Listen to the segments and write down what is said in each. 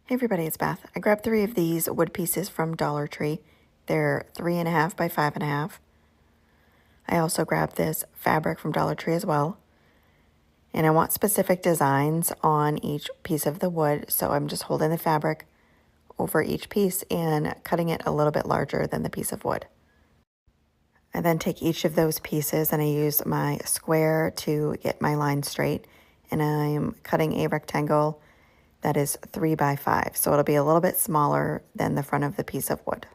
Hey everybody, it's Beth. I grabbed 3 of these wood pieces from Dollar Tree. They're 3.5 by 5.5. I also grabbed this fabric from Dollar Tree as well. And I want specific designs on each piece of the wood, so I'm just holding the fabric over each piece and cutting it a little bit larger than the piece of wood. I then take each of those pieces and I use my square to get my line straight, and I'm cutting a rectangle that is 3 by 5, so it'll be a little bit smaller than the front of the piece of wood.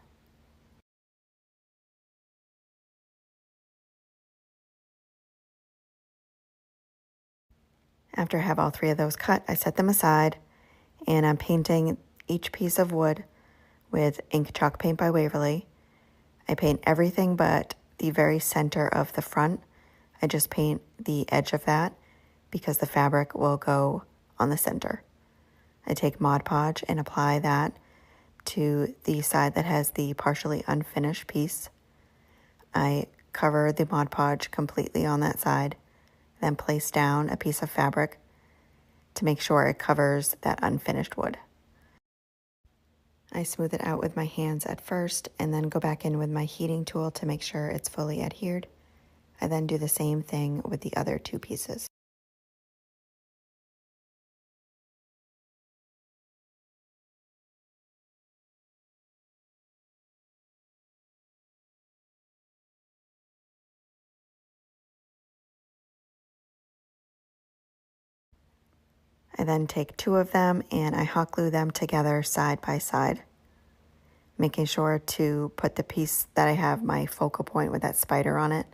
After I have all 3 of those cut, I set them aside, and I'm painting each piece of wood with ink chalk paint by Waverly. I paint everything but the very center of the front. I just paint the edge of that because the fabric will go on the center. I take Mod Podge and apply that to the side that has the partially unfinished piece. I cover the Mod Podge completely on that side, then place down a piece of fabric to make sure it covers that unfinished wood. I smooth it out with my hands at first and then go back in with my heating tool to make sure it's fully adhered. I then do the same thing with the other 2 pieces. I then take 2 of them and I hot glue them together side by side, making sure to put the piece that I have my focal point with that spider on it.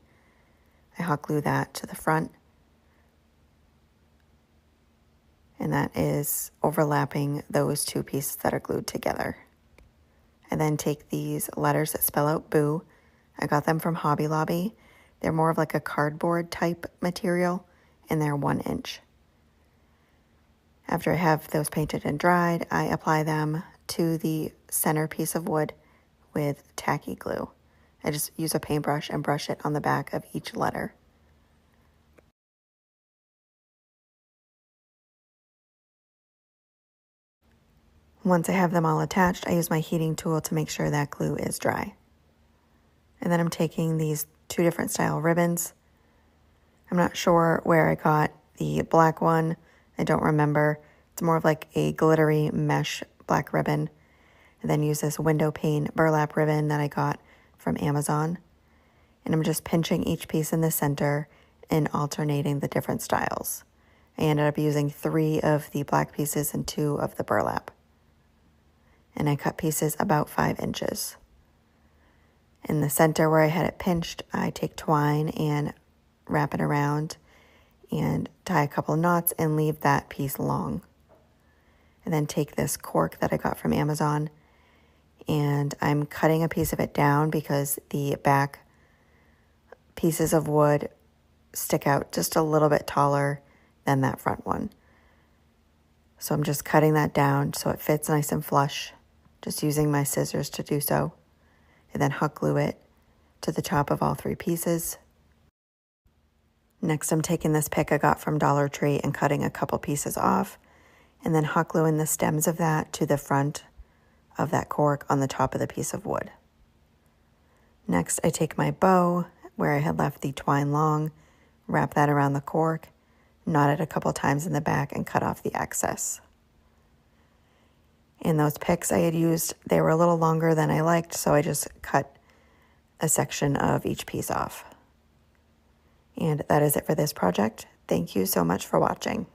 I hot glue that to the front, and that is overlapping those 2 pieces that are glued together. I then take these letters that spell out boo. I got them from Hobby Lobby. They're more of like a cardboard type material, and they're 1 inch. After I have those painted and dried, I apply them to the center piece of wood with tacky glue. I just use a paintbrush and brush it on the back of each letter. Once I have them all attached, I use my heating tool to make sure that glue is dry. And then I'm taking these 2 different style ribbons. I'm not sure where I got the black one. I don't remember. It's more of like a glittery mesh black ribbon. And then use this window pane burlap ribbon that I got from Amazon. And I'm just pinching each piece in the center and alternating the different styles. I ended up using 3 of the black pieces and 2 of the burlap. And I cut pieces about 5 inches. In the center where I had it pinched, I take twine and wrap it around and tie a couple knots and leave that piece long. And then take this cork that I got from Amazon, and I'm cutting a piece of it down because the back pieces of wood stick out just a little bit taller than that front one. So I'm just cutting that down so it fits nice and flush, just using my scissors to do so. And then hot glue it to the top of all 3 pieces. Next, I'm taking this pick I got from Dollar Tree and cutting a couple pieces off, and then hot gluing the stems of that to the front of that cork on the top of the piece of wood. Next, I take my bow, where I had left the twine long, wrap that around the cork, knot it a couple times in the back, and cut off the excess. And those picks I had used, they were a little longer than I liked, so I just cut a section of each piece off. And that is it for this project. Thank you so much for watching.